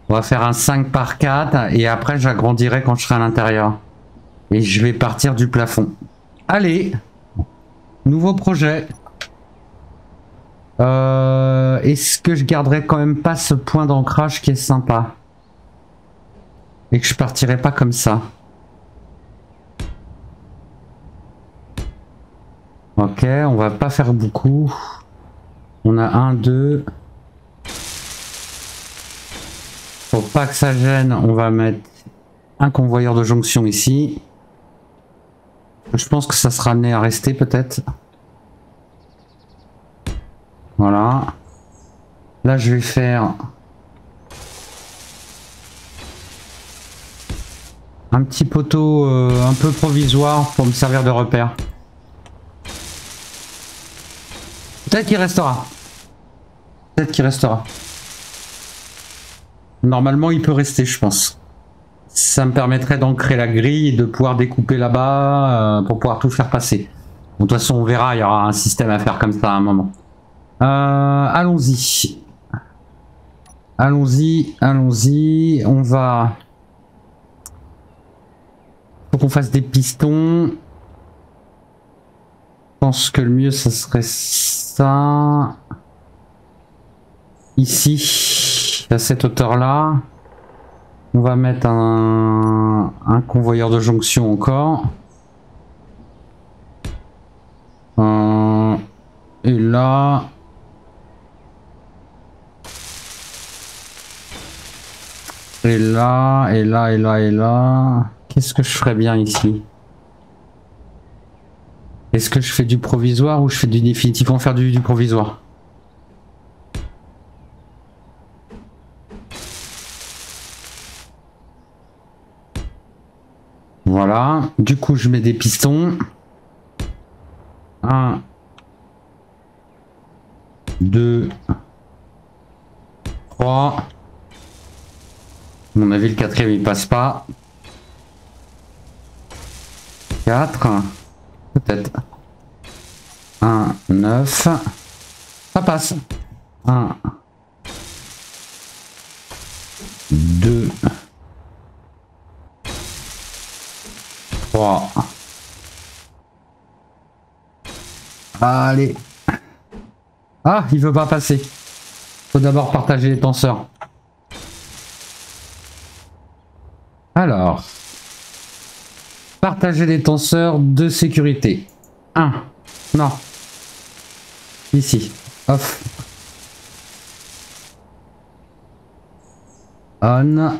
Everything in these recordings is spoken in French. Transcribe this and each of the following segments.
On va faire un 5 par 4 et après j'agrandirai quand je serai à l'intérieur. Et je vais partir du plafond. Allez, nouveau projet. Est-ce que je garderai quand même pas ce point d'ancrage qui est sympa? Et que je partirai pas comme ça? Ok, on va pas faire beaucoup. On a 1, 2. Pour pas que ça gêne, on va mettre un convoyeur de jonction ici. Je pense que ça sera amené à rester peut-être. Voilà. Là, je vais faire un petit poteau un peu provisoire pour me servir de repère. Peut-être qu'il restera. Peut-être qu'il restera. Normalement, il peut rester, je pense. Ça me permettrait d'ancrer la grille et de pouvoir découper là-bas pour pouvoir tout faire passer. Bon, de toute façon, on verra, il y aura un système à faire comme ça à un moment. Allons-y. Allons-y, allons-y. On va... Faut qu'on fasse des pistons. Je pense que le mieux, ce serait ça. Ici, à cette hauteur-là. On va mettre un convoyeur de jonction encore. Et là... Et là, et là, et là, et là... Qu'est-ce que je ferais bien ici? Est-ce que je fais du provisoire ou je fais du définitif? On va faire du provisoire. Voilà. Du coup, je mets des pistons. 1, 2, 3. À mon avis, le quatrième, il passe pas. 4. Peut-être. 1, 9. Ça passe. 1, 2, 3. Allez. Ah, il veut pas passer. Faut d'abord partager les tenseurs. Alors. Partager les tenseurs de sécurité. 1. Non. Ici. Off. On.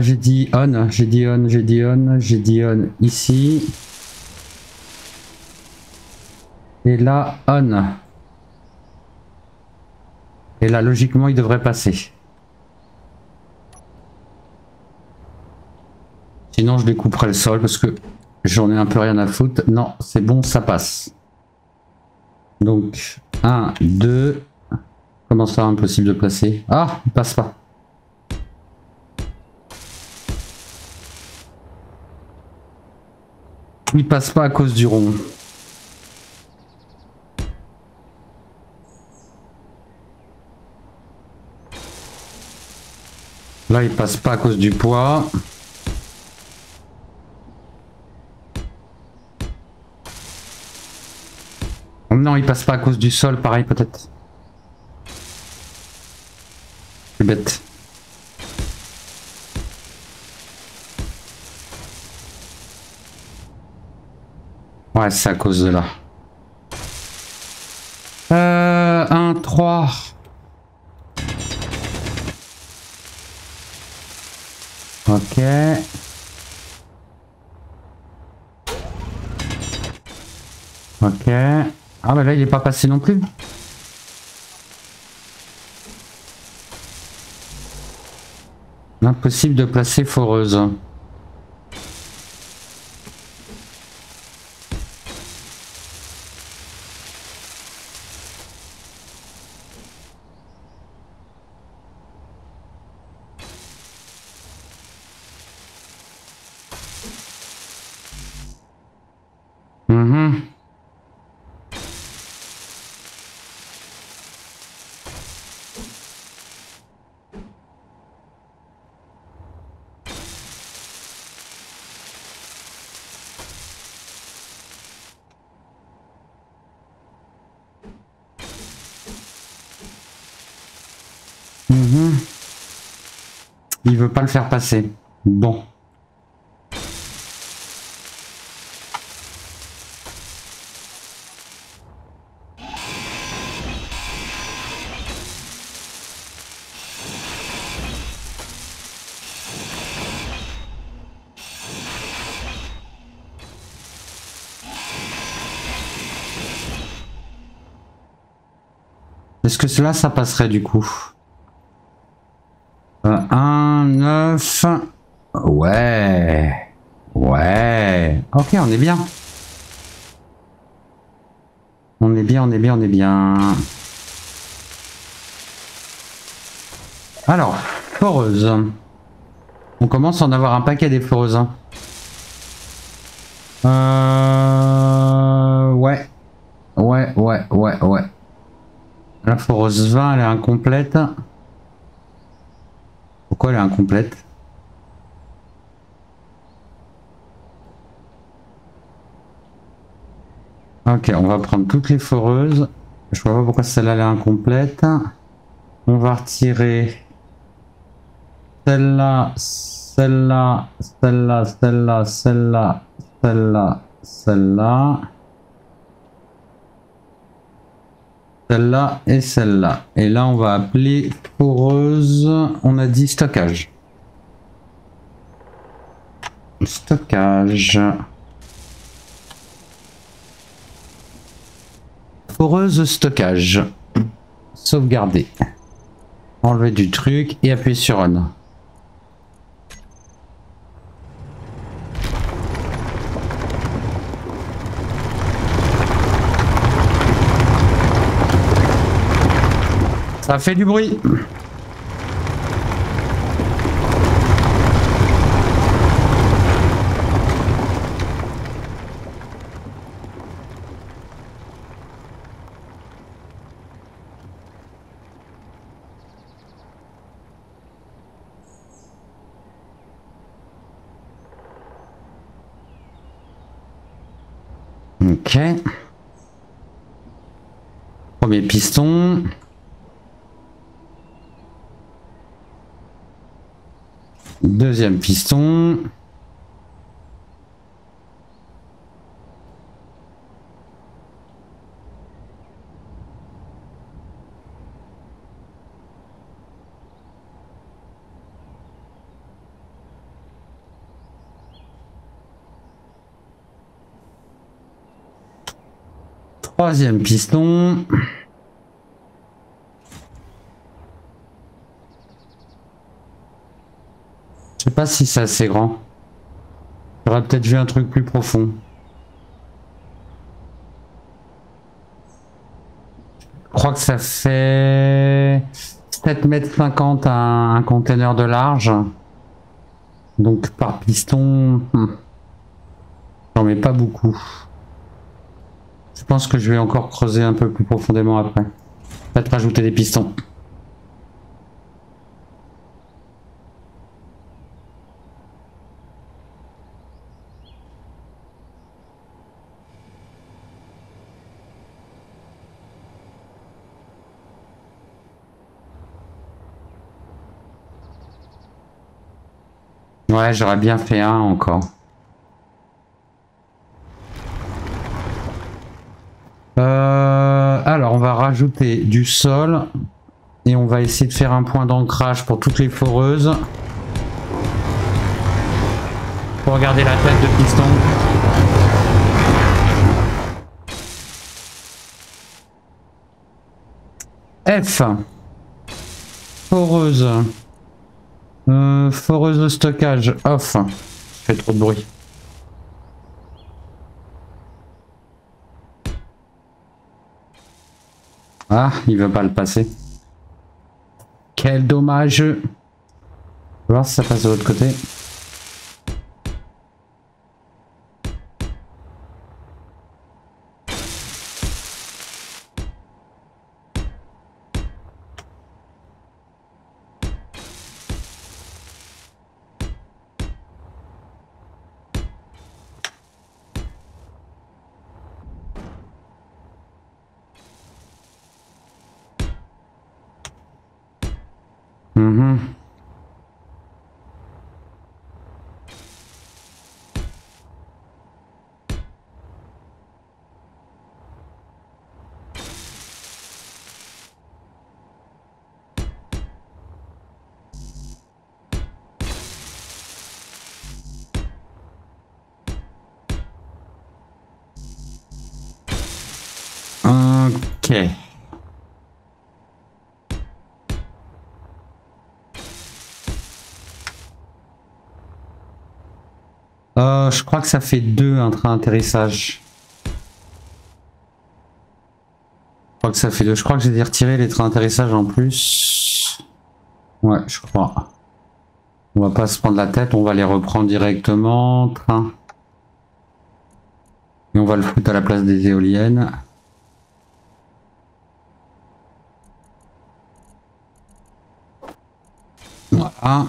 J'ai dit on. J'ai dit on. J'ai dit on. J'ai dit on ici. Et là, on. Et là, logiquement, il devrait passer. Sinon, je découperai le sol parce que j'en ai un peu rien à foutre. Non, c'est bon, ça passe. Donc, 1, 2. Comment ça, impossible de placer? Ah, il passe pas. Il passe pas à cause du rond. Là, il passe pas à cause du poids. Non, il passe pas à cause du sol, pareil peut-être. C'est bête. Ouais, c'est à cause de là. 1, 3. Ok. Ok. Ah bah là il est pas passé non plus. Impossible de placer foreuse. Mhm. Il veut pas le faire passer. Bon. Est-ce que cela, ça passerait du coup? 1, 9. Ouais. Ouais. Ok, on est bien. On est bien, on est bien, on est bien. Alors, foreuse. On commence à en avoir un paquet des foreuses. Ouais. Ouais. La foreuse 20, elle est incomplète. Pourquoi elle est incomplète? Ok, on va prendre toutes les foreuses. Je vois pas pourquoi celle-là elle est incomplète. On va retirer celle-là, celle-là, celle-là, celle-là, celle-là, celle-là, celle-là. Celle-là et celle-là. Et là, on va appeler foreuse. On a dit stockage. Stockage. Foreuse stockage. Sauvegarder. Enlever du truc et appuyer sur on. Ça fait du bruit. Ok. Premier piston. Deuxième piston. Troisième piston. Je sais pas si c'est assez grand. J'aurais peut-être vu un truc plus profond. Je crois que ça fait 7,50 m un conteneur de large. Donc par piston, j'en mets pas beaucoup. Je pense que je vais encore creuser un peu plus profondément après. Peut-être rajouter des pistons. Ouais, j'aurais bien fait un encore. Alors, on va rajouter du sol et on va essayer de faire un point d'ancrage pour toutes les foreuses. Pour regarder la tête de piston. F. Foreuse. Foreuse de stockage. Off. Ça fait trop de bruit. Ah, il veut pas le passer. Quel dommage. On va voir si ça passe de l'autre côté. Ok. Je crois que ça fait 2 un train d'atterrissage. Je crois que ça fait 2. Je crois que j'ai dû retirer les trains d'atterrissage en plus. Ouais, je crois. On va pas se prendre la tête, on va les reprendre directement. Train. Et on va le foutre à la place des éoliennes. Voilà.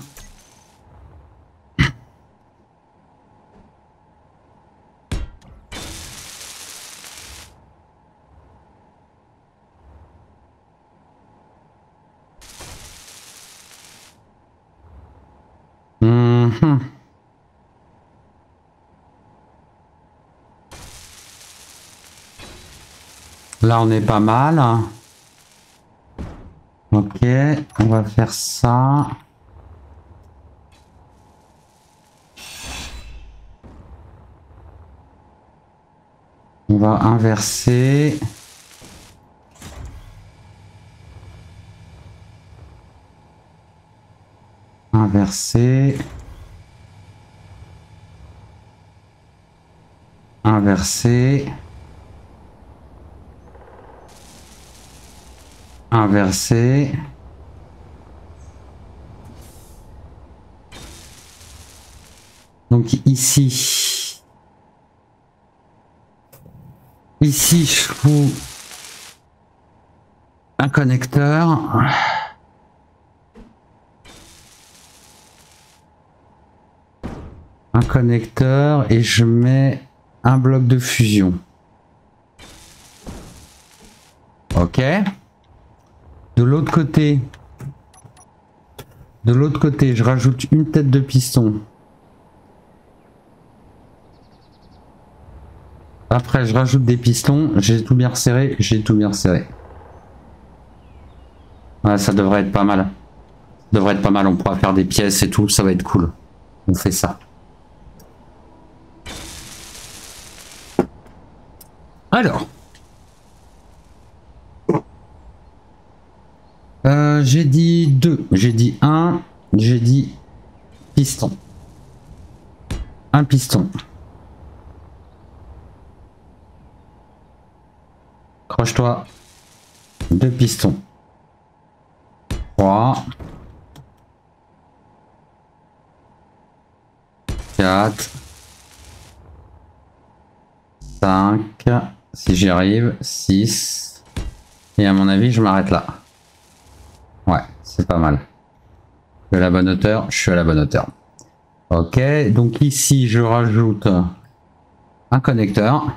Là, on est pas mal. Ok, on va faire ça. On va inverser. Inverser. Inverser. Inverser. Donc ici. Ici, je fous un connecteur. Un connecteur et je mets un bloc de fusion. Ok. De l'autre côté, je rajoute une tête de piston. Après, je rajoute des pistons. J'ai tout bien resserré. Ouais, ça devrait être pas mal. On pourra faire des pièces et tout. Ça va être cool. On fait ça. Alors. J'ai dit 2. J'ai dit 1. J'ai dit piston. Un piston. Accroche-toi. 2 pistons. 3. 4. 5. Si j'y arrive. 6. Et à mon avis, je m'arrête là. Ouais, c'est pas mal. Je suis à la bonne hauteur. Je suis à la bonne hauteur. Ok, donc ici, je rajoute un connecteur.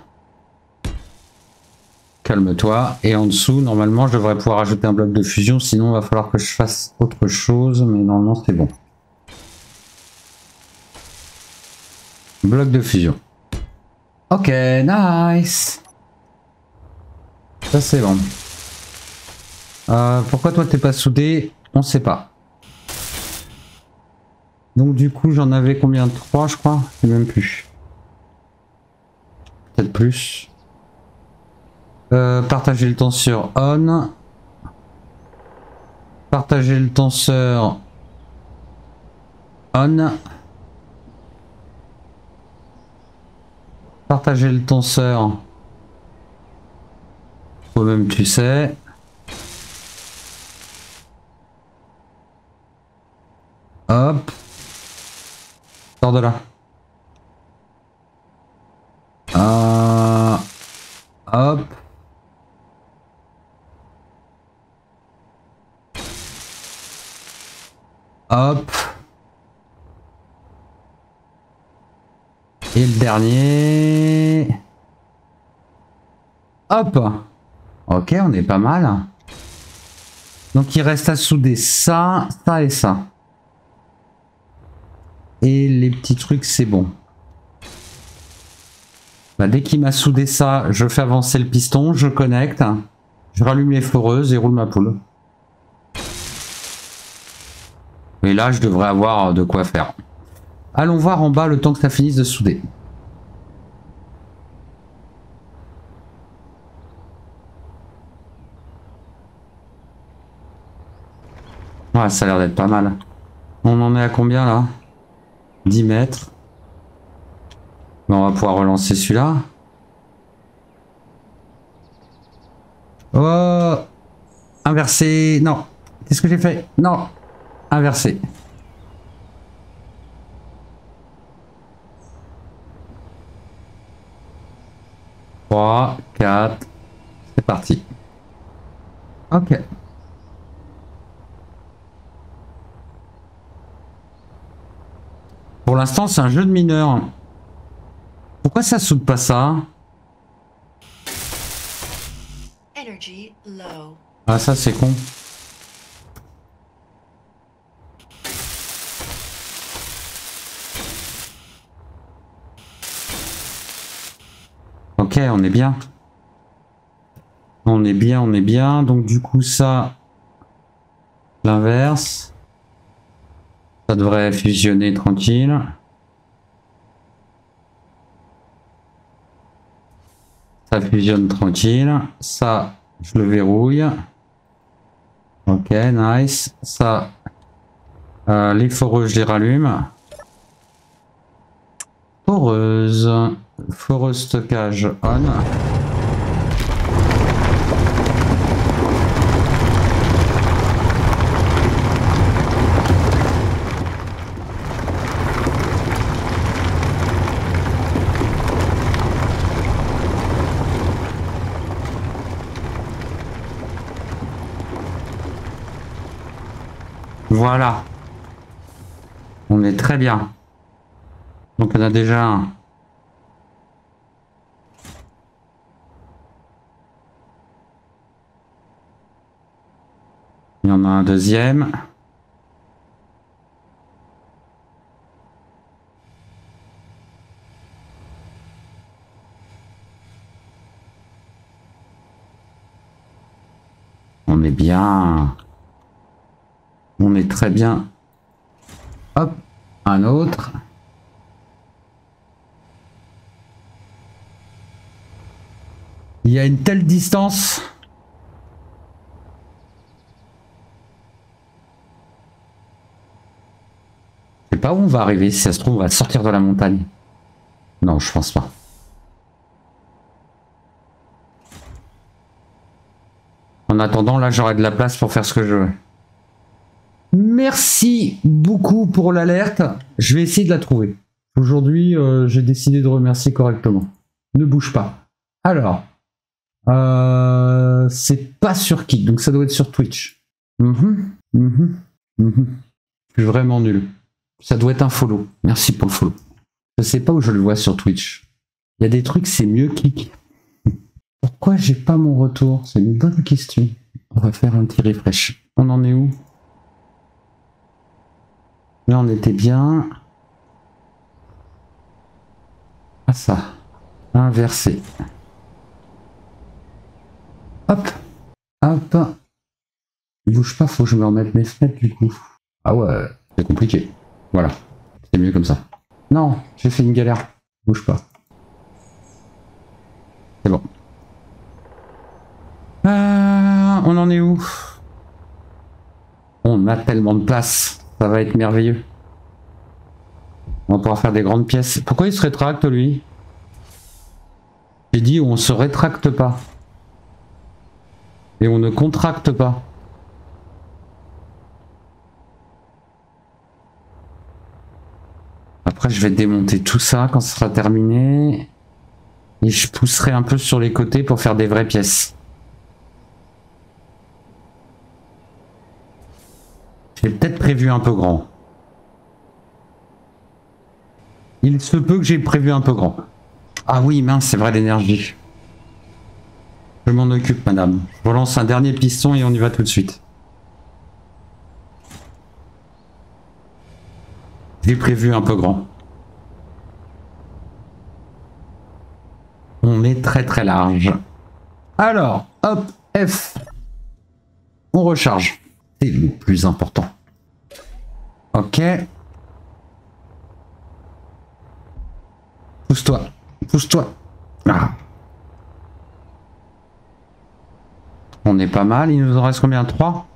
Calme-toi. Et en dessous, normalement, je devrais pouvoir ajouter un bloc de fusion. Sinon, il va falloir que je fasse autre chose. Mais normalement, c'est bon. Bloc de fusion. Ok, nice. Ça, c'est bon. Pourquoi toi, t'es pas soudé? On sait pas. Donc, du coup, j'en avais combien? 3, je crois? Je sais même plus. Peut-être plus. Partager le tenseur on. Partager le tenseur on. Partager le tenseur. Toi-même tu sais. Hop. Sors de là. Hop. Hop. Et le dernier. Hop. Ok, on est pas mal. Donc il reste à souder ça, ça et ça. Et les petits trucs, c'est bon. Bah, dès qu'il m'a soudé ça, je fais avancer le piston, je connecte. Je rallume les foreuses et roule ma poule. Et là, je devrais avoir de quoi faire. Allons voir en bas le temps que ça finisse de souder. Ouais, ça a l'air d'être pas mal. On en est à combien là? 10 mètres. Mais on va pouvoir relancer celui-là. Oh! Inversé! Non! Qu'est-ce que j'ai fait? Non! Inversé. Trois, 4. C'est parti. Ok. Pour l'instant, c'est un jeu de mineur. Pourquoi ça saute pas ça? Ah, ça c'est con. Ok, on est bien. On est bien, on est bien. Donc du coup, ça, l'inverse. Ça devrait fusionner tranquille. Ça fusionne tranquille. Ça, je le verrouille. Ok, nice. Ça, les foreux, je les rallume. Foreuse. Foreuse stockage on. Voilà. On est très bien. Donc on a déjà un. Il y en a un deuxième. On est bien. On est très bien. Hop, un autre. Il y a une telle distance. Je sais pas où on va arriver. Si ça se trouve, on va sortir de la montagne. Non, je pense pas. En attendant, là, j'aurai de la place pour faire ce que je veux. Merci beaucoup pour l'alerte. Je vais essayer de la trouver. Aujourd'hui, j'ai décidé de remercier correctement. Ne bouge pas. Alors, c'est pas sur Kick, donc ça doit être sur Twitch. Je suis vraiment nul. Ça doit être un follow. Merci pour le follow. Je sais pas où je le vois sur Twitch. Il y a des trucs, c'est mieux Kick. Pourquoi j'ai pas mon retour? C'est une bonne question. On va faire un petit refresh. On en est où? Là, on était bien. Ah ça. Inversé. Hop. Hop. Il bouge pas, faut que je me remette mes fenêtres du coup. Ah ouais, c'est compliqué. Voilà. C'est mieux comme ça. Non, j'ai fait une galère. Bouge pas. C'est bon. On en est où? On a tellement de place. Ça va être merveilleux. On va pouvoir faire des grandes pièces. Pourquoi il se rétracte lui? J'ai dit on se rétracte pas. Et on ne contracte pas. Après je vais démonter tout ça quand ce sera terminé. Et je pousserai un peu sur les côtés pour faire des vraies pièces. J'ai peut-être prévu un peu grand. Il se peut que j'ai prévu un peu grand. Ah oui, mince, c'est vrai l'énergie. Je m'en occupe, madame. Je relance un dernier piston et on y va tout de suite. J'ai prévu un peu grand. On est très très large. Alors, hop, F. On recharge. C'est le plus important. Ok. Pousse-toi. Pousse-toi. Ah. On est pas mal. Il nous en reste combien? 3?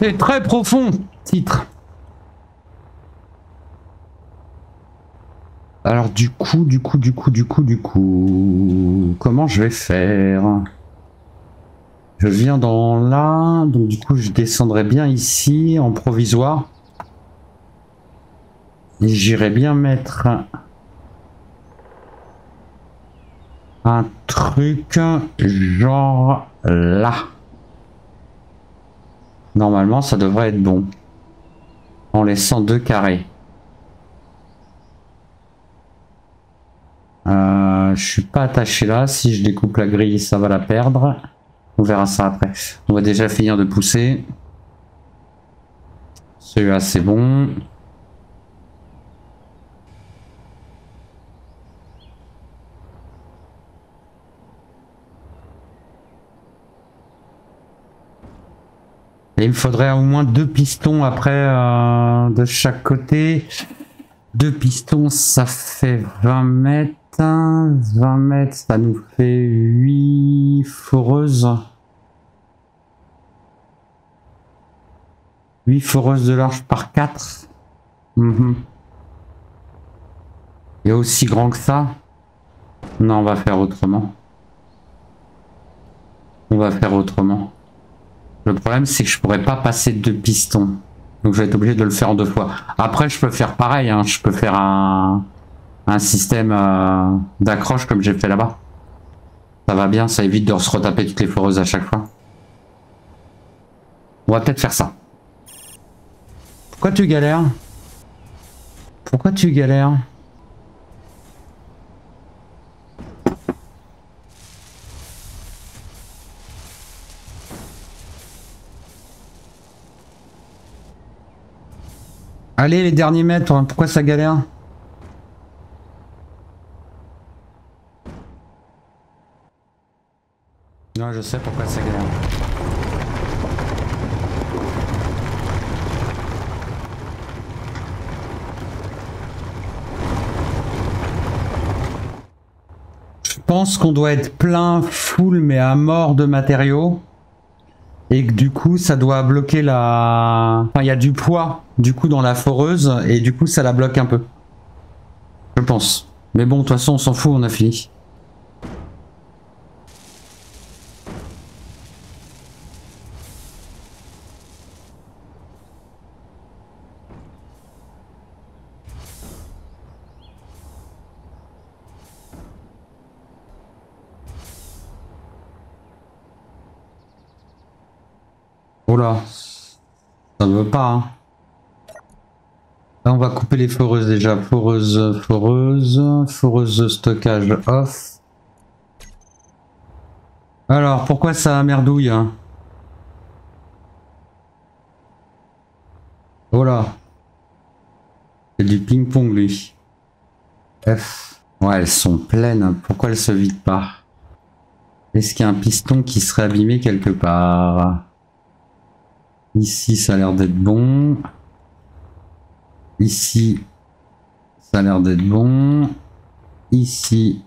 C'est très profond, titre. Alors du coup, comment je vais faire? Je viens dans là, donc du coup je descendrai bien ici en provisoire. Et j'irai bien mettre un truc genre là. Normalement ça devrait être bon. En laissant 2 carrés. Je suis pas attaché là. Si je découpe la grille, ça va la perdre. On verra ça après. On va déjà finir de pousser. Celui-là, c'est bon. Et il me faudrait au moins 2 pistons après de chaque côté. 2 pistons, ça fait 20 mètres. 20 mètres, ça nous fait 8 foreuses. 8 foreuses de large par 4. Il y a aussi grand que ça. Non, on va faire autrement. On va faire autrement. Le problème, c'est que je pourrais pas passer 2 pistons. Donc je vais être obligé de le faire en 2 fois. Après, je peux faire pareil. Hein. Je peux faire un système d'accroche comme j'ai fait là-bas. Ça va bien, ça évite de se retaper toutes les foreuses à chaque fois. On va peut-être faire ça. Pourquoi tu galères? Pourquoi tu galères? Allez, les derniers mètres, pourquoi ça galère? Non, je sais pourquoi ça galère. Je pense qu'on doit être plein, full, mais à mort de matériaux. Et que du coup, ça doit bloquer la... Enfin, il y a du poids, du coup, dans la foreuse. Et du coup, ça la bloque un peu. Je pense. Mais bon, de toute façon, on s'en fout, on a fini. Oh là, ça ne veut pas. Hein. Là, on va couper les foreuses déjà. Foreuse stockage off. Alors, pourquoi ça merdouille hein? Oh là. C'est du ping-pong, lui. F. Ouais, elles sont pleines. Pourquoi elles se vident pas? Est-ce qu'il y a un piston qui serait abîmé quelque part? Ici, ça a l'air d'être bon. Ici, ça a l'air d'être bon. Ici,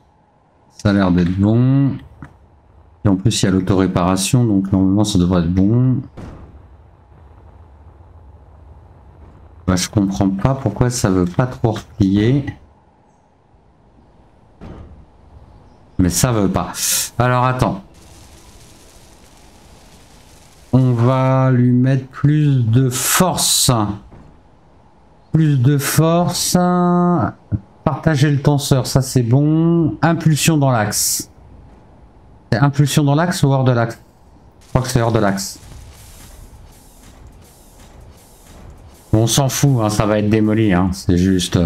ça a l'air d'être bon. Et en plus, il y a l'auto-réparation, donc normalement, ça devrait être bon. Bah, je comprends pas pourquoi ça veut pas trop replier. Mais ça veut pas. Alors, attends. On va lui mettre plus de force. Plus de force. Partager le tenseur, ça c'est bon. Impulsion dans l'axe. C'est impulsion dans l'axe ou hors de l'axe? Je crois que c'est hors de l'axe. On s'en fout, hein, ça va être démoli. Hein, c'est juste...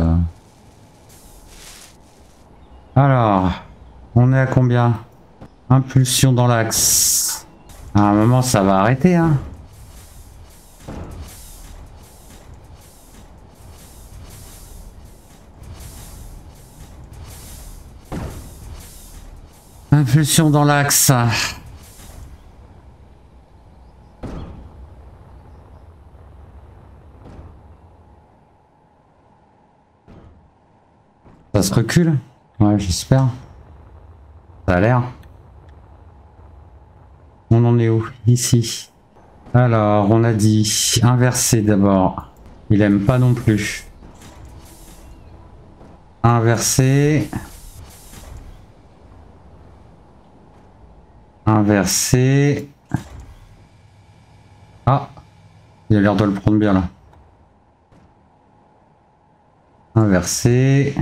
Alors, on est à combien? Impulsion dans l'axe. À un moment, ça va arrêter. Hein. Impulsion dans l'axe. Ça se recule? Ouais, j'espère. Ça a l'air. On en est où? Ici. Alors, on a dit inverser d'abord. Il aime pas non plus. Inverser. Inverser. Ah, il a l'air de le prendre bien là. Inverser.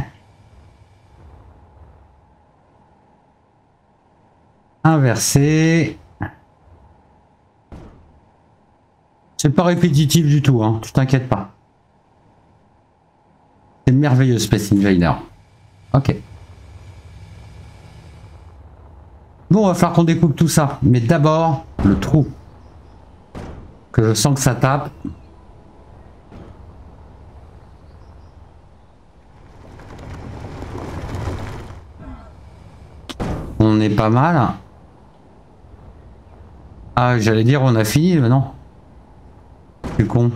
Inverser. C'est pas répétitif du tout, hein, tu t'inquiètes pas. C'est merveilleux Space Invader. Ok. Bon, il va falloir qu'on découpe tout ça. Mais d'abord, le trou. Que je sens que ça tape. On est pas mal. Ah, j'allais dire on a fini, mais non. Je suis con.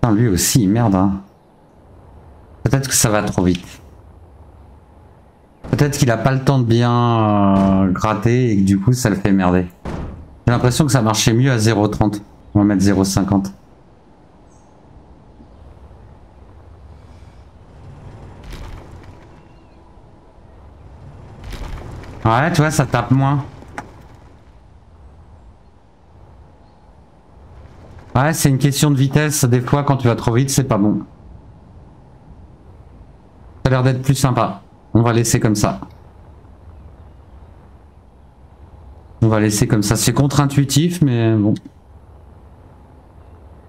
Putain, lui aussi, merde. Hein. Peut-être que ça va trop vite. Peut-être qu'il a pas le temps de bien gratter et que du coup ça le fait merder. J'ai l'impression que ça marchait mieux à 0,30. On va mettre 0,50. Ouais, tu vois, ça tape moins. Ouais, c'est une question de vitesse. Des fois, quand tu vas trop vite, c'est pas bon. Ça a l'air d'être plus sympa. On va laisser comme ça. On va laisser comme ça. C'est contre-intuitif, mais bon.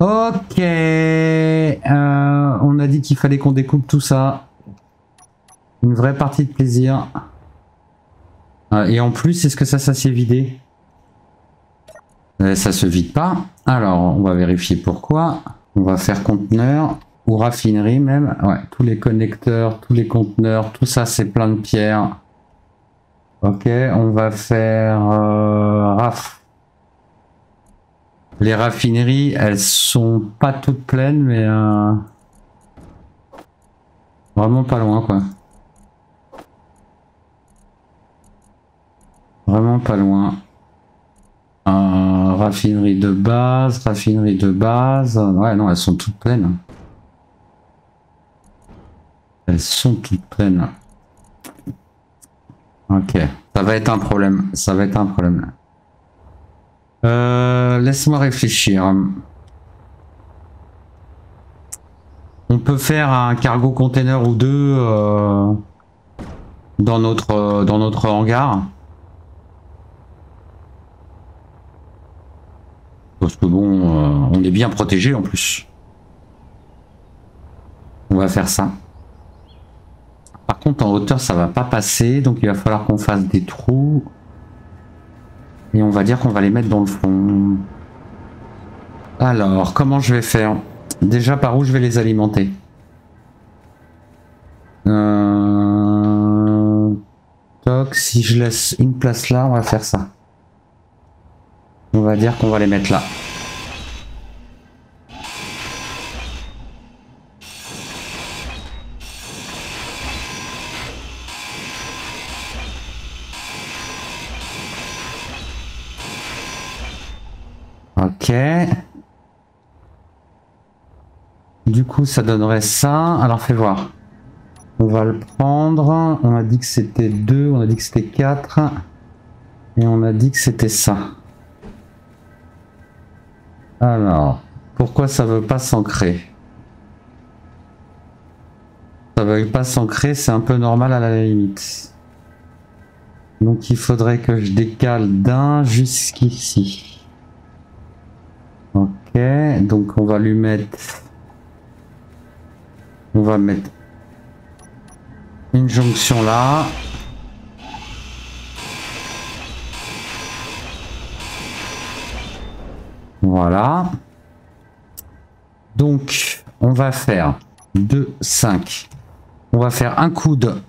Ok. On a dit qu'il fallait qu'on découpe tout ça. Une vraie partie de plaisir. Et en plus, est-ce que ça s'est vidé? Ça se vide pas. Alors, on va vérifier pourquoi. On va faire conteneur ou raffinerie même. Ouais, tous les connecteurs, tous les conteneurs, tout ça c'est plein de pierres. Ok, on va faire raf. Les raffineries, elles sont pas toutes pleines, mais vraiment pas loin quoi. Vraiment pas loin. Raffinerie de base, raffinerie de base. Ouais, non, elles sont toutes pleines. Elles sont toutes pleines. Ok, ça va être un problème. Ça va être un problème. Laisse-moi réfléchir. On peut faire un cargo container ou deux dans notre hangar. Parce que bon, on est bien protégé en plus. On va faire ça. Par contre, en hauteur, ça va pas passer. Donc, il va falloir qu'on fasse des trous. Et on va dire qu'on va les mettre dans le fond. Alors, comment je vais faire? Déjà, par où je vais les alimenter? Toc, si je laisse une place là, on va faire ça. On va dire qu'on va les mettre là. Ok. Du coup, ça donnerait ça. Alors, fais voir. On va le prendre. On a dit que c'était 2, on a dit que c'était 4. Et on a dit que c'était ça. Alors, pourquoi ça veut pas s'ancrer? Ça veut pas s'ancrer, c'est un peu normal à la limite. Donc il faudrait que je décale d'un jusqu'ici. Ok, donc on va lui mettre... On va mettre une jonction là. Voilà. Donc, on va faire 2, 5. On va faire un coude.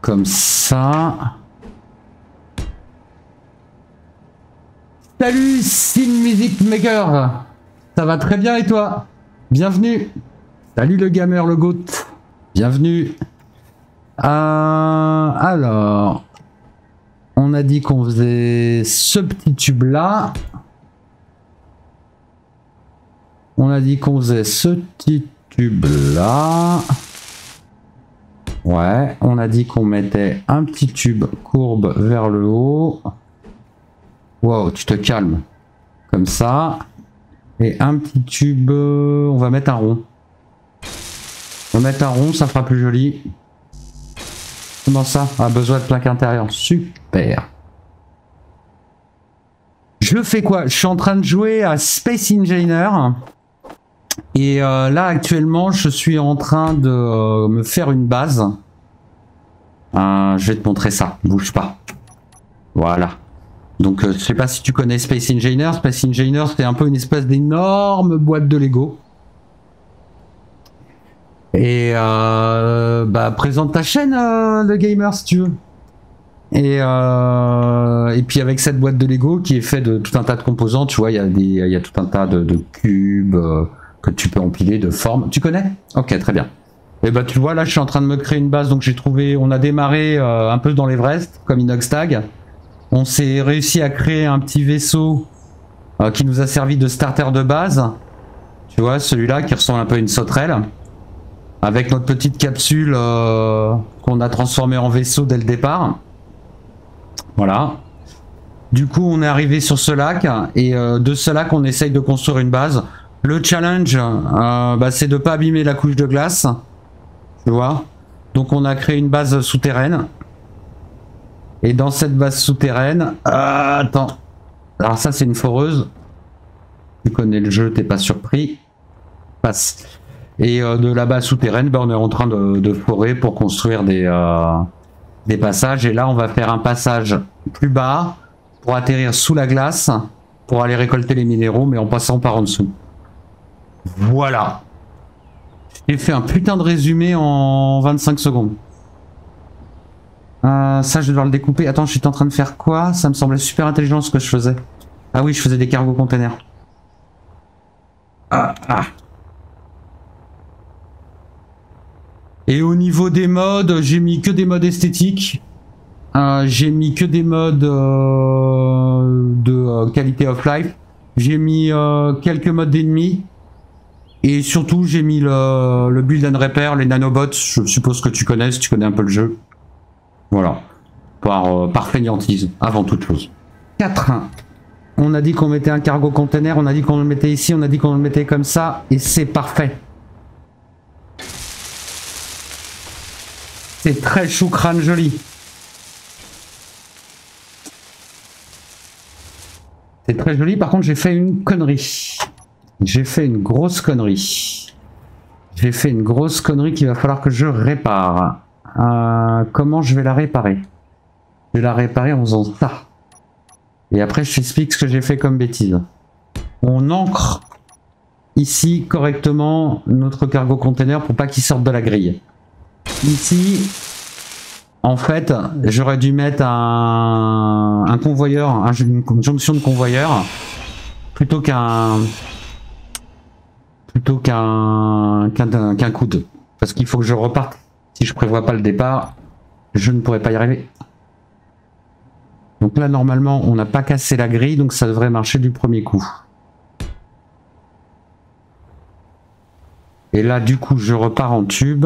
Comme ça. Salut, Sin Music Maker. Ça va très bien et toi? Bienvenue. Salut le gamer, le GOAT. Bienvenue. Alors, on a dit qu'on faisait ce petit tube là. On a dit qu'on faisait ce petit tube là. Ouais, on a dit qu'on mettait un petit tube courbe vers le haut. Wow, tu te calmes. Comme ça. Et un petit tube, on va mettre un rond. On va mettre un rond, ça fera plus joli. Comment ça? Ah, besoin de plaque intérieure. Super. Je fais quoi? Je suis en train de jouer à Space Engineer. Et là, actuellement, je suis en train de me faire une base. Je vais te montrer ça. Bouge pas. Voilà. Donc, je sais pas si tu connais Space Engineer. Space Engineer, c'est un peu une espèce d'énorme boîte de Lego. Et bah, présente ta chaîne, le gamer, si tu veux. Et puis avec cette boîte de Lego qui est faite de tout un tas de composants, tu vois, il y a tout un tas de cubes que tu peux empiler, de formes. Tu connais? Ok, très bien. Et bah tu vois, là je suis en train de me créer une base, donc j'ai trouvé, on a démarré un peu dans l'Everest, comme Inoxtag. On s'est réussi à créer un petit vaisseau qui nous a servi de starter de base. Tu vois, celui-là qui ressemble un peu à une sauterelle. Avec notre petite capsule qu'on a transformée en vaisseau dès le départ. Voilà. Du coup, on est arrivé sur ce lac. Et de ce lac, on essaye de construire une base. Le challenge, bah, c'est de ne pas abîmer la couche de glace. Tu vois. Donc, on a créé une base souterraine. Et dans cette base souterraine... attends. Alors ça, c'est une foreuse. Tu connais le jeu, t'es pas surpris. Passe. Et de la base souterraine, bah, on est en train de forer pour construire des passages. Et là, on va faire un passage plus bas pour atterrir sous la glace, pour aller récolter les minéraux, mais en passant par en dessous. Voilà. J'ai fait un putain de résumé en 25 secondes. Ça, je vais devoir le découper. Attends, je suis en train de faire quoi? Ça me semblait super intelligent ce que je faisais. Ah oui, je faisais des cargo containers. Et au niveau des modes, j'ai mis que des modes esthétiques. J'ai mis que des modes de qualité of life. J'ai mis quelques modes d'ennemis. Et surtout, j'ai mis le build and repair, les nanobots. Je suppose que tu connais, si tu connais un peu le jeu. Voilà. Par fainéantise, avant toute chose. 4-1. On a dit qu'on mettait un cargo container, on a dit qu'on le mettait ici, on a dit qu'on le mettait comme ça. Et c'est parfait. C'est très choucrane joli. C'est très joli. Par contre, j'ai fait une connerie. J'ai fait une grosse connerie. J'ai fait une grosse connerie qu'il va falloir que je répare. Comment je vais la réparer? Je vais la réparer en faisant ça. Et après, je t'explique ce que j'ai fait comme bêtise. On ancre ici correctement notre cargo container pour pas qu'il sorte de la grille. Ici, en fait, j'aurais dû mettre un convoyeur, une jonction de convoyeur, plutôt qu'un coude. Parce qu'il faut que je reparte. Si je prévois pas le départ, je ne pourrais pas y arriver. Donc là, normalement, on n'a pas cassé la grille, donc ça devrait marcher du premier coup. Et là, du coup, je repars en tube.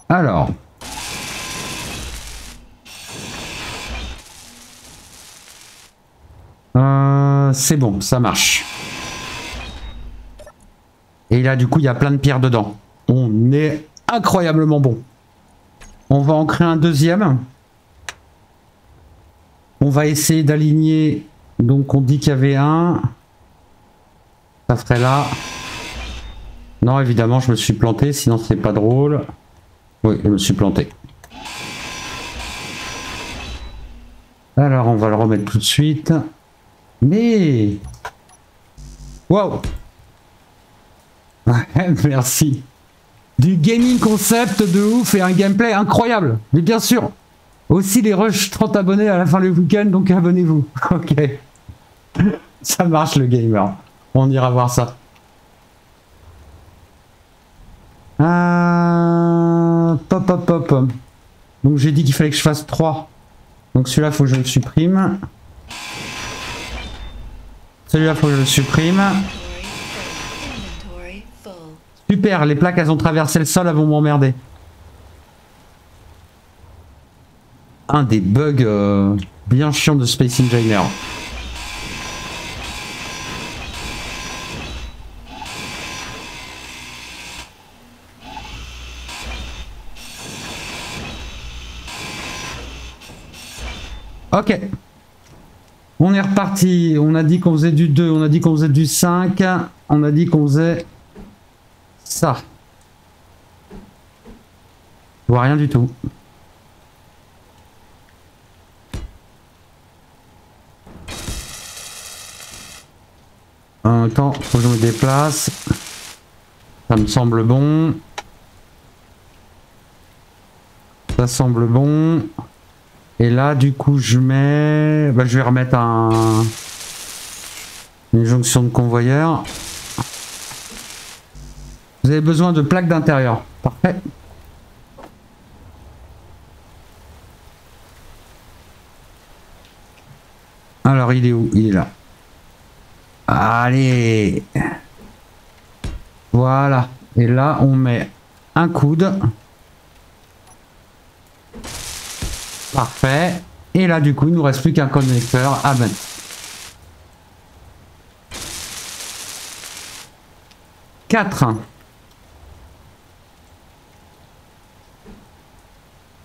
Alors. C'est bon, ça marche. Et là, du coup, il y a plein de pierres dedans. On est incroyablement bon. On va en créer un deuxième. On va essayer d'aligner. Donc, on dit qu'il y avait un. Ça ferait là. Non, évidemment, je me suis planté, sinon c'est pas drôle. Oui, je me suis planté. Alors, on va le remettre tout de suite. Mais... Wow. Merci. Du gaming concept de ouf et un gameplay incroyable. Mais bien sûr. Aussi les rushs 30 abonnés à la fin du week-end, donc abonnez-vous. Ok. Ça marche le gamer. On ira voir ça. Pop, pop, pop. Donc j'ai dit qu'il fallait que je fasse 3. Donc celui-là, il faut que je le supprime. Celui-là, il faut que je le supprime. Super, les plaques, elles ont traversé le sol, elles vont m'emmerder. Un des bugs bien chiants de Space Engineer. Ok. On est reparti. On a dit qu'on faisait du 2, on a dit qu'on faisait du 5, on a dit qu'on faisait ça. Je vois rien du tout. En même temps, faut que je me déplace. Ça me semble bon. Ça semble bon. Et là, du coup, je mets... Bah, je vais remettre une jonction de convoyeur. Vous avez besoin de plaques d'intérieur. Parfait. Alors, il est où? Il est là. Allez. Voilà. Et là, on met un coude. Parfait. Et là, du coup, il nous reste plus qu'un connecteur à mettre. Quatre.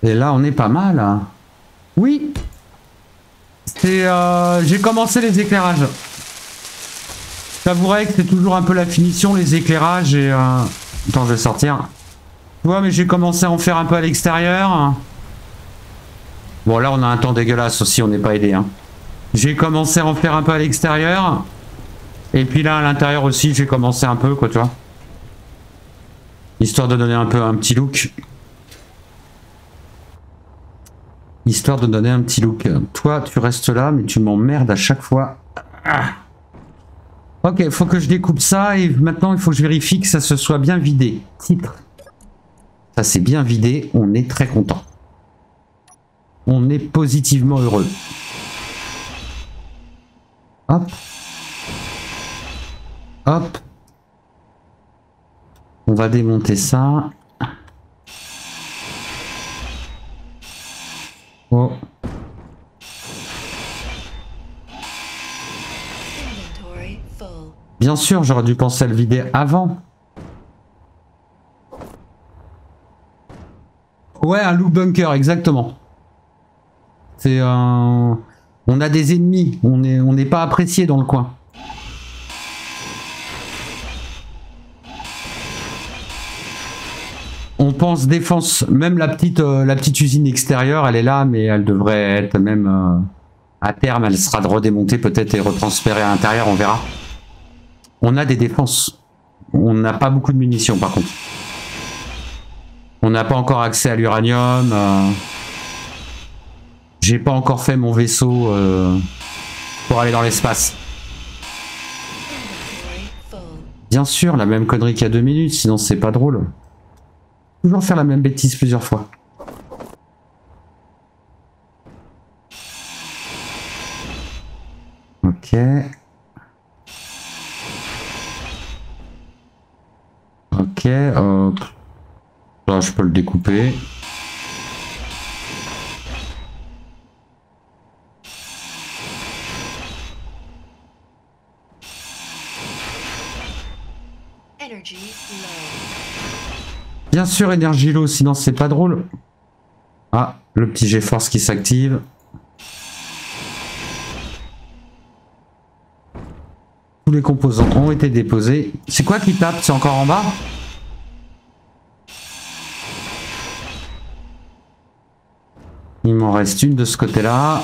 Et là, on est pas mal. Hein. Oui. J'ai commencé les éclairages. J'avouerais que c'est toujours un peu la finition, les éclairages. Et attends, je vais sortir. Tu vois, mais j'ai commencé à en faire un peu à l'extérieur. Bon, là, on a un temps dégueulasse aussi, on n'est pas aidé. Hein. J'ai commencé à en faire un peu à l'extérieur. Et puis là, à l'intérieur aussi, j'ai commencé un peu, quoi, tu vois. Histoire de donner un peu un petit look. Histoire de donner un petit look. Toi, tu restes là, mais tu m'emmerdes à chaque fois. Ah. Ok, il faut que je découpe ça. Et maintenant, il faut que je vérifie que ça se soit bien vidé. Titre. Ça s'est bien vidé, on est très content. On est positivement heureux. Hop. Hop. On va démonter ça. Oh. Bien sûr, j'aurais dû penser à le vider avant. Ouais, un loop bunker, exactement. C'est un... On a des ennemis, on n'est pas apprécié dans le coin. On pense défense, même la petite usine extérieure, elle est là, mais elle devrait être même... à terme, elle sera redémontée peut-être et retransférée à l'intérieur, on verra. On a des défenses. On n'a pas beaucoup de munitions par contre. On n'a pas encore accès à l'uranium. J'ai pas encore fait mon vaisseau pour aller dans l'espace. Bien sûr, la même connerie qu'il y a 2 minutes, sinon c'est pas drôle. Toujours faire la même bêtise plusieurs fois. Ok. Ok, hop. Là, je peux le découper. Bien sûr, énergie low, sinon c'est pas drôle. Ah, le petit GeForce qui s'active. Tous les composants ont été déposés. C'est quoi qui tape? C'est encore en bas? Il m'en reste une de ce côté-là.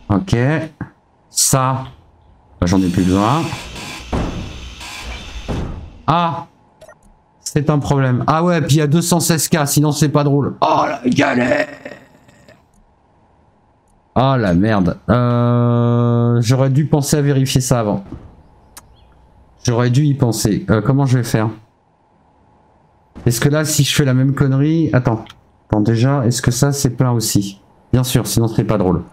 Ok. Ça, bah, j'en ai plus besoin. Ah, c'est un problème. Ah ouais, puis il y a 216K, sinon c'est pas drôle. Oh la galère! Oh la merde. J'aurais dû penser à vérifier ça avant. J'aurais dû y penser. Comment je vais faire? Est-ce que là, si je fais la même connerie... Attends. Attends, déjà, est-ce que ça, c'est plein aussi? Bien sûr, sinon ce serait pas drôle.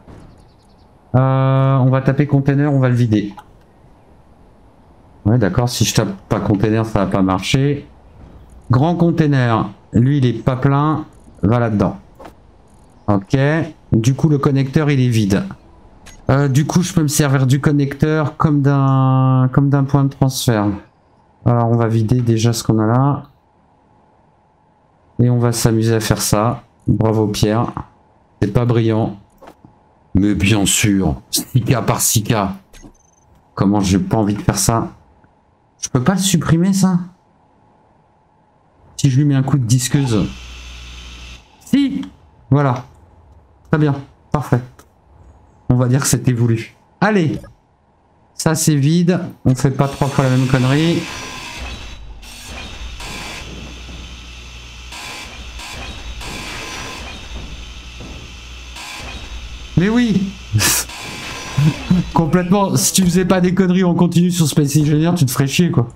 On va taper container, on va le vider. Ouais, d'accord, si je tape pas container, ça va pas marcher. Grand container. Lui, il est pas plein. Va là-dedans. Ok. Du coup, le connecteur, il est vide. Du coup, je peux me servir du connecteur comme d'un point de transfert. Alors, on va vider déjà ce qu'on a là. Et on va s'amuser à faire ça. Bravo, Pierre. C'est pas brillant. Mais bien sûr. Sika par Sika. Comment j'ai pas envie de faire ça? Je peux pas le supprimer, ça? Si je lui mets un coup de disqueuse. Si! Voilà. Très bien. Parfait. On va dire que c'était voulu. Allez! Ça, c'est vide. On fait pas 3 fois la même connerie. Mais oui! Complètement. Si tu faisais pas des conneries en continu sur Space Engineer, tu te ferais chier, quoi.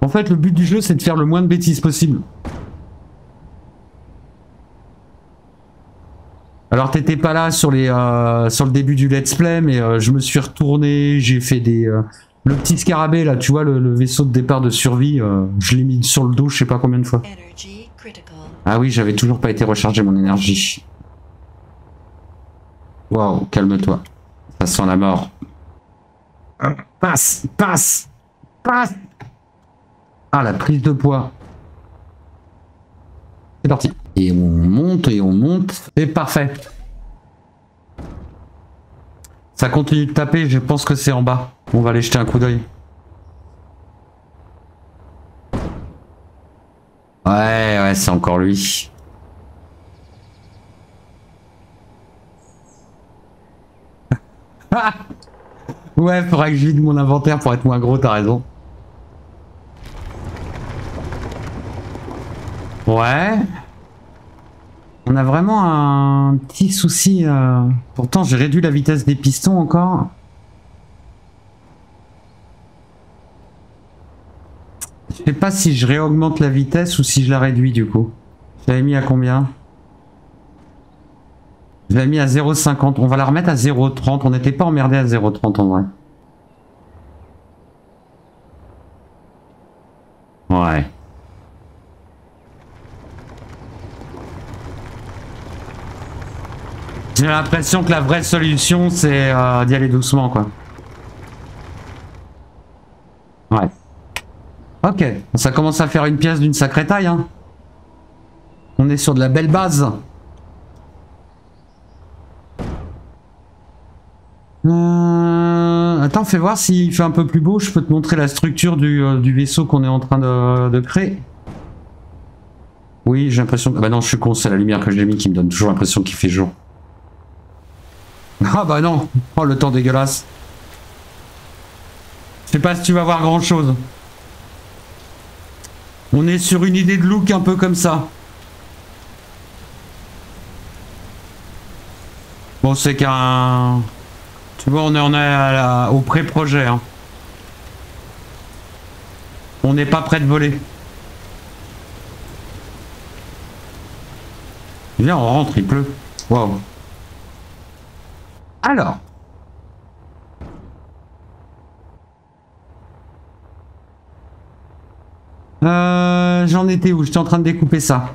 En fait, le but du jeu, c'est de faire le moins de bêtises possible. Alors t'étais pas là sur le début du let's play, mais je me suis retourné, j'ai fait le petit scarabée là, tu vois, le vaisseau de départ de survie, je l'ai mis sur le dos je sais pas combien de fois. Ah oui, j'avais toujours pas été recharger mon énergie. Waouh, calme-toi. Ça sent la mort. Passe, passe, passe. Ah, la prise de poids. C'est parti. Et on monte et on monte. C'est parfait. Ça continue de taper, je pense que c'est en bas. On va aller jeter un coup d'œil. Ouais, c'est encore lui. Ouais, faudrait que je vide mon inventaire pour être moins gros, t'as raison. Ouais. On a vraiment un petit souci. Pourtant, j'ai réduit la vitesse des pistons encore. Je sais pas si je réaugmente la vitesse ou si je la réduis du coup. Je l'avais mis à combien? Je l'avais mis à 0,50. On va la remettre à 0,30. On n'était pas emmerdé à 0,30 en vrai. Ouais. J'ai l'impression que la vraie solution, c'est d'y aller doucement, quoi. Ouais. Ok, ça commence à faire une pièce d'une sacrée taille, hein. On est sur de la belle base. Attends, fais voir s'il fait un peu plus beau. Je peux te montrer la structure du vaisseau qu'on est en train de créer. Oui, j'ai l'impression que... Bah non, je suis con, c'est la lumière que j'ai mis qui me donne toujours l'impression qu'il fait jour. Ah bah non. Oh, le temps dégueulasse. Je sais pas si tu vas voir grand chose. On est sur une idée de look un peu comme ça. Bon, c'est qu'un... Tu vois, on est au pré-projet. Hein. On n'est pas prêt de voler. Viens, on rentre, il pleut. Waouh. Alors. J'en étais où? J'étais en train de découper ça.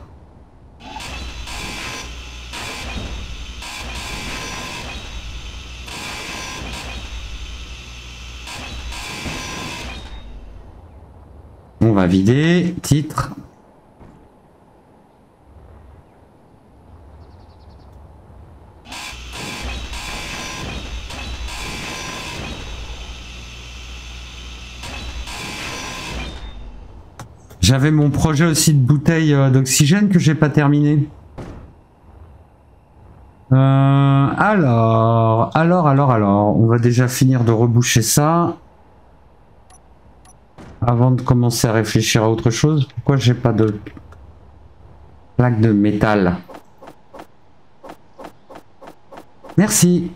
On va vider. Titre. J'avais mon projet aussi de bouteille d'oxygène que j'ai pas terminé. Alors, on va déjà finir de reboucher ça. Avant de commencer à réfléchir à autre chose. Pourquoi j'ai pas de plaque de métal? Merci.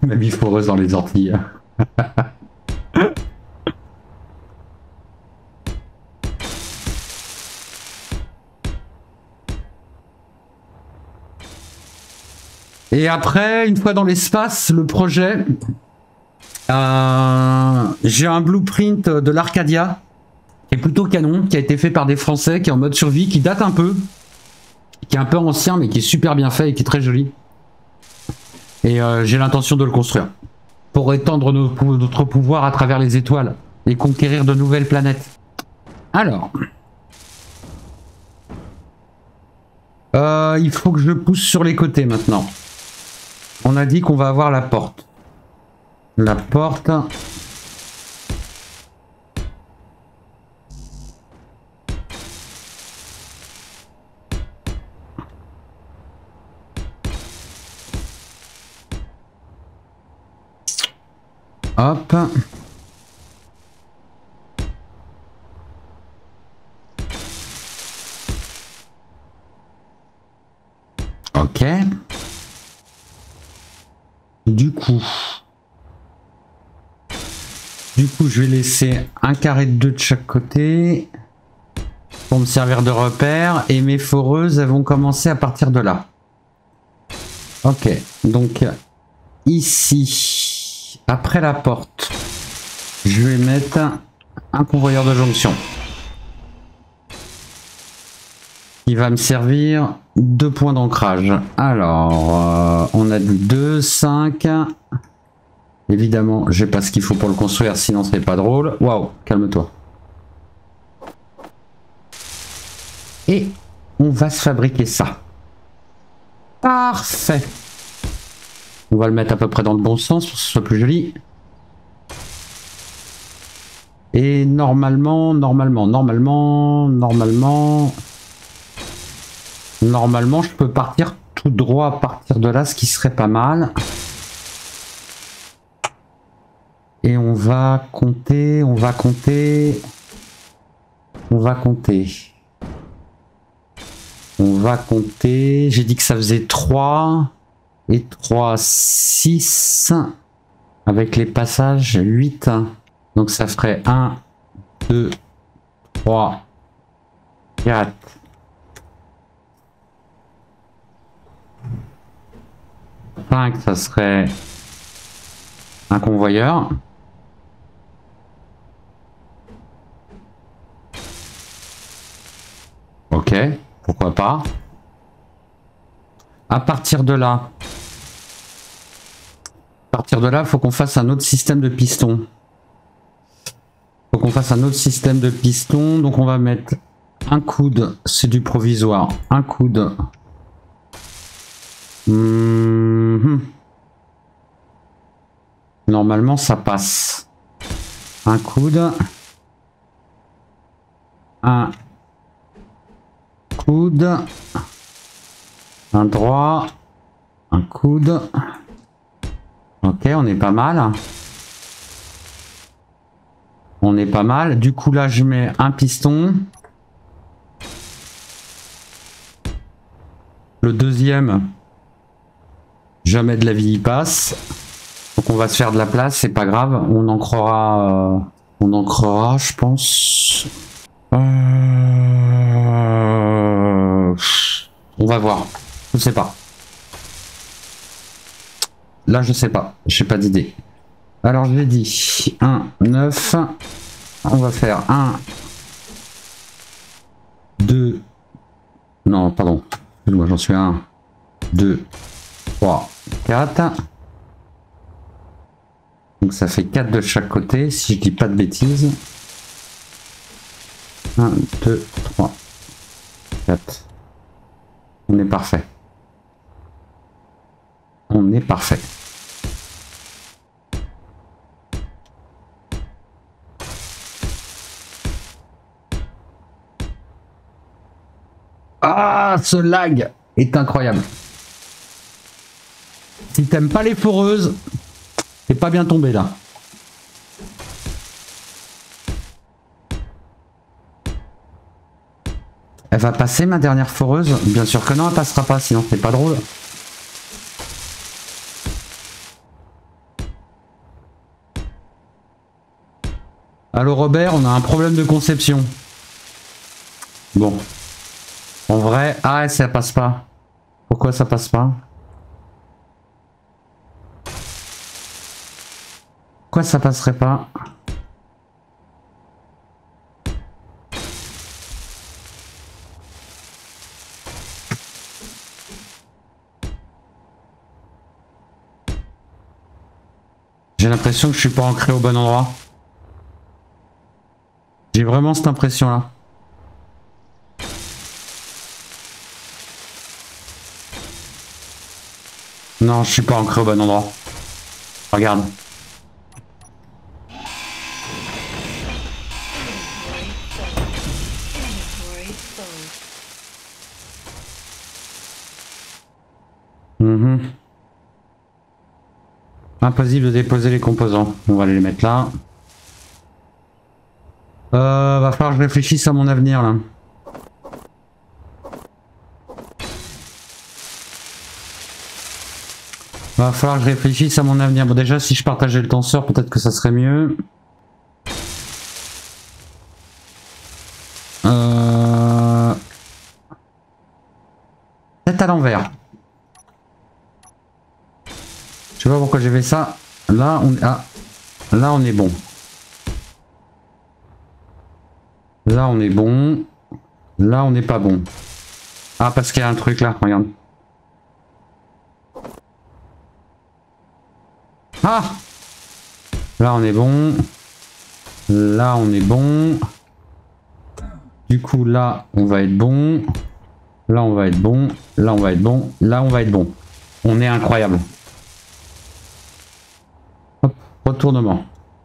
Ma vie foreuse dans les orties. Et après, une fois dans l'espace, le projet, j'ai un blueprint de l'Arcadia qui est plutôt canon, qui a été fait par des Français, qui est en mode survie, qui date un peu, qui est un peu ancien, mais qui est super bien fait et qui est très joli. Et j'ai l'intention de le construire pour étendre notre pouvoir à travers les étoiles et conquérir de nouvelles planètes. Alors, il faut que je pousse sur les côtés maintenant. On a dit qu'on va avoir la porte. La porte. Hop. Ok. Du coup, je vais laisser un carré de 2 de chaque côté pour me servir de repère et mes foreuses, elles vont commencer à partir de là. Ok, donc ici, après la porte, je vais mettre un convoyeur de jonction. Il va me servir 2 points d'ancrage. Alors, on a dit 2, 5. Évidemment, j'ai pas ce qu'il faut pour le construire, sinon c'est pas drôle. Waouh, calme-toi. Et on va se fabriquer ça. Parfait. On va le mettre à peu près dans le bon sens pour que ce soit plus joli. Et normalement, je peux partir tout droit à partir de là, ce qui serait pas mal. Et on va compter. J'ai dit que ça faisait 3. Et 3, 6. Avec les passages, 8. Donc ça ferait 1, 2, 3, 4. 5, ça serait un convoyeur. Ok, pourquoi pas. À partir de là, il faut qu'on fasse un autre système de piston. Donc on va mettre un coude, c'est du provisoire. Un coude. Normalement, ça passe. Un coude. Un coude. Un droit. Un coude. Ok, on est pas mal. Du coup, là, je mets un piston. Le deuxième, jamais de la vie y passe. Donc on va se faire de la place, c'est pas grave. On ancrera, je pense. On va voir. Je sais pas. Là, je sais pas. J'ai pas d'idée. Alors, je l'ai dit. 1, 9. On va faire 1, 2. Non, pardon. Moi, j'en suis 1, 2, 3, 4. Donc, ça fait 4 de chaque côté, si je dis pas de bêtises. 1, 2, 3, 4. On est parfait. On est parfait. Ah, ce lag est incroyable. Si t'aimes pas les foreuses, t'es pas bien tombé là. Elle va passer ma dernière foreuse? Bien sûr que non, elle passera pas, sinon c'est pas drôle. Allô Robert, on a un problème de conception. Bon. En vrai... Ah, ça passe pas. Pourquoi ça passe pas? Pourquoi ça passerait pas? J'ai l'impression que je suis pas ancré au bon endroit. J'ai vraiment cette impression là. Non, je suis pas ancré au bon endroit. Regarde. Impossible de déposer les composants. On va aller les mettre là. Va falloir que je réfléchisse à mon avenir là. Va falloir que je réfléchisse à mon avenir. Bon déjà si je partageais le tenseur peut-être que ça serait mieux. Peut-être à l'envers. Je sais pas pourquoi j'ai fait ça. Là on, là on est bon. Là on est bon. Là on n'est pas bon. Ah parce qu'il y a un truc là, regarde. Ah! Là on est bon. Là on est bon. Du coup là on va être bon. Là on va être bon. Là on va être bon. Là on va être bon. On est incroyable. Hop, retournement.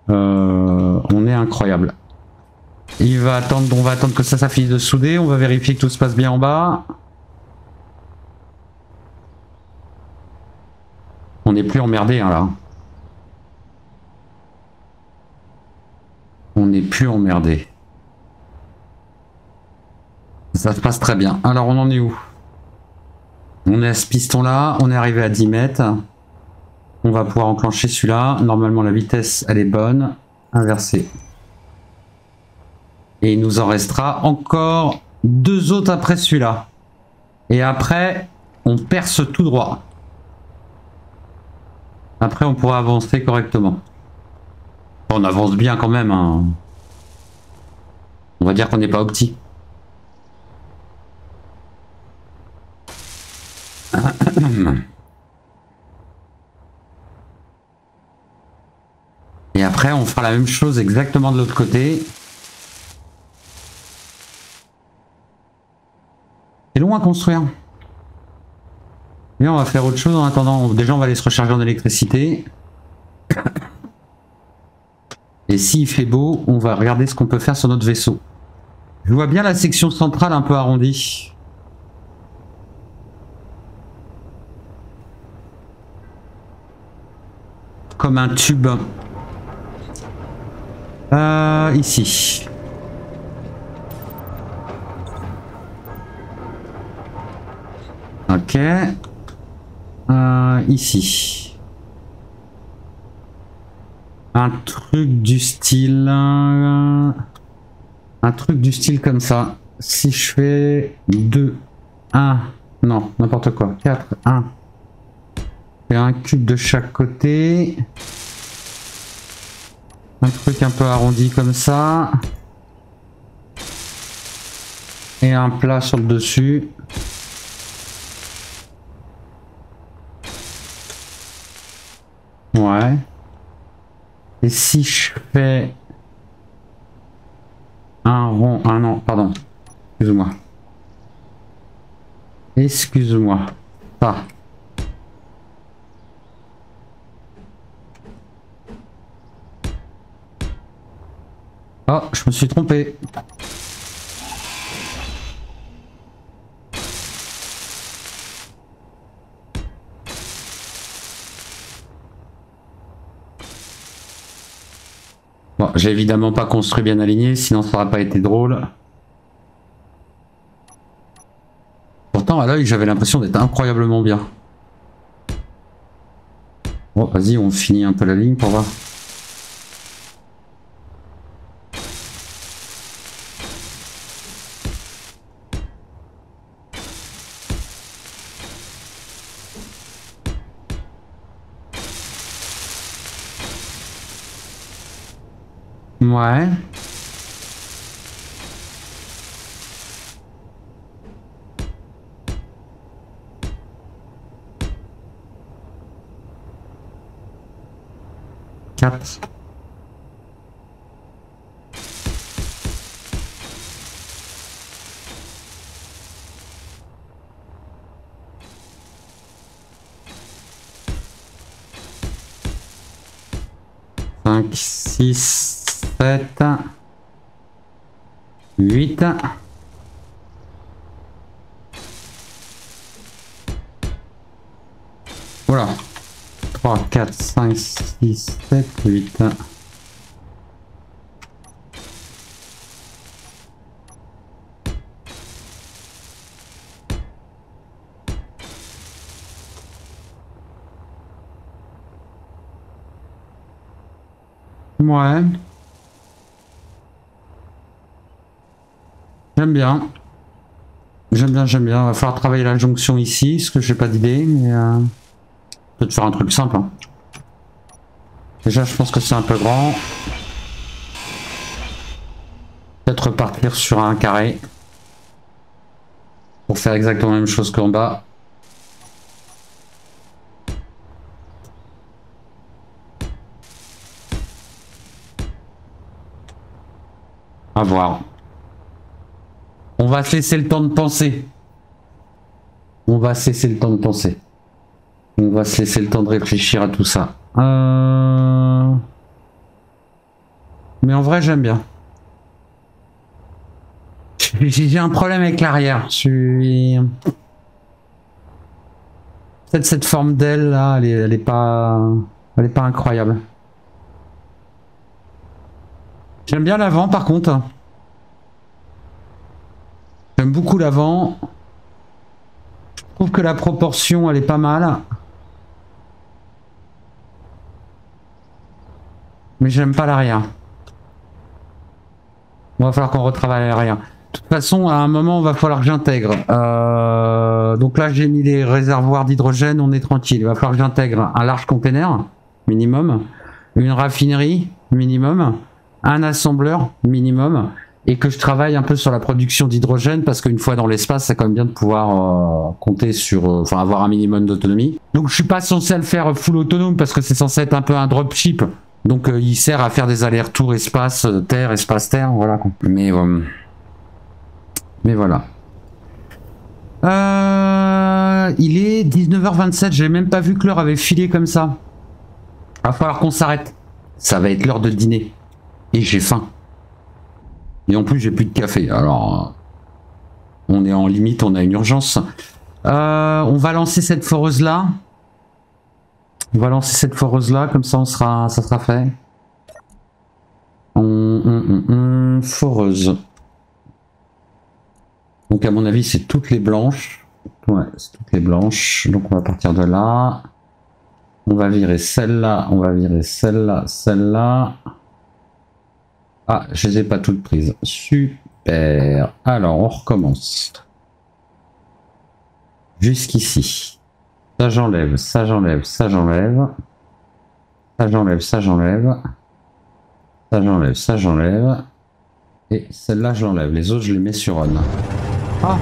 On est incroyable. Il va attendre, on va attendre que ça finisse de souder. On va vérifier que tout se passe bien en bas. On n'est plus emmerdé hein, là. On n'est plus emmerdé. Ça se passe très bien. Alors on en est où? On est à ce piston là. On est arrivé à 10 mètres. On va pouvoir enclencher celui-là. Normalement la vitesse elle est bonne. Inversée. Et il nous en restera encore 2 autres après celui-là. Et après, on perce tout droit. Après, on pourra avancer correctement. On avance bien quand même. Hein. On va dire qu'on n'est pas opti. Et après, on fera la même chose exactement de l'autre côté. C'est long à construire. Mais on va faire autre chose en attendant. Déjà, on va aller se recharger en électricité. Et s'il fait beau, on va regarder ce qu'on peut faire sur notre vaisseau. Je vois bien la section centrale un peu arrondie. Comme un tube. Ici. Ok. Ici. Un truc du style... un truc du style comme ça. Si je fais 2, 1, non, n'importe quoi. 4, 1. Et un cube de chaque côté. Un truc un peu arrondi comme ça. Et un plat sur le dessus. Ouais. Et si je fais un rond, ah non, pardon, excuse-moi. Excuse-moi. Ça. Oh, je me suis trompé. Bon, j'ai évidemment pas construit bien aligné, sinon ça n'aurait pas été drôle. Pourtant, à l'œil, j'avais l'impression d'être incroyablement bien. Bon, vas-y, on finit un peu la ligne pour voir. Ouais. Quatre. Cinq, six, sept, 8. Voilà. 3, 4, 5, 6, 7, 8. Ouais. J'aime bien. J'aime bien, j'aime bien. Va falloir travailler la jonction ici, parce que j'ai pas d'idée, mais peut-être faire un truc simple. Hein. Déjà, je pense que c'est un peu grand. Peut-être repartir sur un carré. Pour faire exactement la même chose qu'en bas. À voir. On va se laisser le temps de penser. On va se laisser le temps de penser. On va se laisser le temps de réfléchir à tout ça. Mais en vrai, j'aime bien. J'ai un problème avec l'arrière. Peut-être cette forme d'aile là, elle est pas incroyable. J'aime bien l'avant par contre. J'aime beaucoup l'avant. Je trouve que la proportion elle est pas mal. Mais j'aime pas l'arrière. Il va falloir qu'on retravaille l'arrière. De toute façon, à un moment, il va falloir que j'intègre. Donc là, j'ai mis les réservoirs d'hydrogène, on est tranquille. Il va falloir que j'intègre un large container, minimum, une raffinerie, minimum, un assembleur, minimum, et que je travaille un peu sur la production d'hydrogène, parce qu'une fois dans l'espace, c'est quand même bien de pouvoir compter sur, enfin, avoir un minimum d'autonomie. Donc je suis pas censé le faire full autonome, parce que c'est censé être un peu un dropship. Donc il sert à faire des allers-retours espace-terre, voilà. Mais voilà. Il est 19h27, j'ai même pas vu que l'heure avait filé comme ça. Va falloir qu'on s'arrête. Ça va être l'heure de dîner. Et j'ai faim. Et en plus j'ai plus de café. Alors on est en limite, on a une urgence. On va lancer cette foreuse là. On va lancer cette foreuse là, comme ça ça sera fait. Foreuse. Donc à mon avis c'est toutes les blanches. Ouais, c'est toutes les blanches. Donc on va partir de là. On va virer celle-là, on va virer celle-là, celle-là. Ah, je les ai pas toutes prises. Super. Alors on recommence. Jusqu'ici. Ça j'enlève, ça j'enlève, ça j'enlève. Ça j'enlève, ça j'enlève. Ça j'enlève, ça j'enlève. Et celle-là j'enlève. Les autres je les mets sur on. Ah.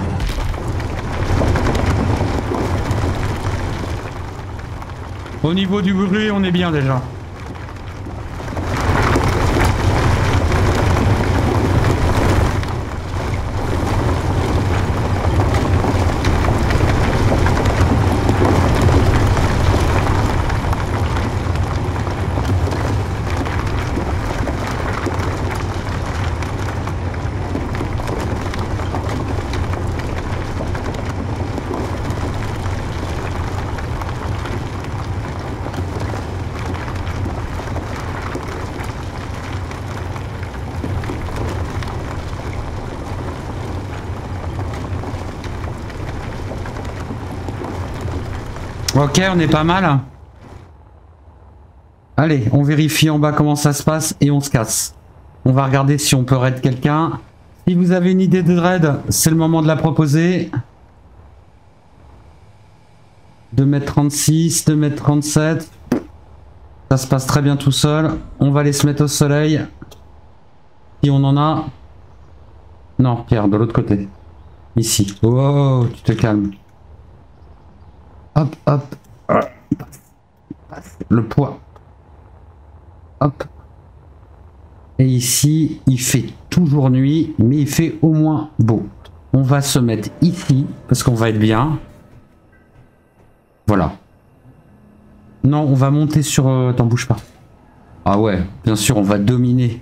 Au niveau du bruit on est bien déjà. Ok, on est pas mal. Allez, on vérifie en bas comment ça se passe et on se casse. On va regarder si on peut raid quelqu'un. Si vous avez une idée de raid, c'est le moment de la proposer. 2m36, 2m37. Ça se passe très bien tout seul. On va aller se mettre au soleil. Si on en a... Non, Pierre, de l'autre côté. Ici. Oh, tu te calmes. Hop, hop. Le poids. Hop. Et ici, il fait toujours nuit, mais il fait au moins beau. On va se mettre ici, parce qu'on va être bien. Voilà. Non, on va monter sur... T'en bouge pas. Ah ouais, bien sûr, on va dominer.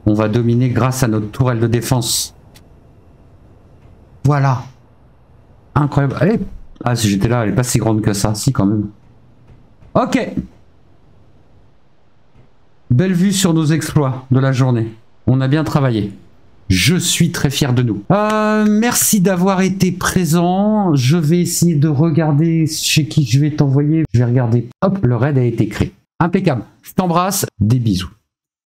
On va dominer grâce à notre tourelle de défense. Voilà. Incroyable. Allez. Ah, si j'étais là, elle est pas si grande que ça. Si, quand même. Ok. Belle vue sur nos exploits de la journée. On a bien travaillé. Je suis très fier de nous. Merci d'avoir été présent. Je vais essayer de regarder chez qui je vais t'envoyer. Je vais regarder. Hop, le raid a été créé. Impeccable. Je t'embrasse. Des bisous.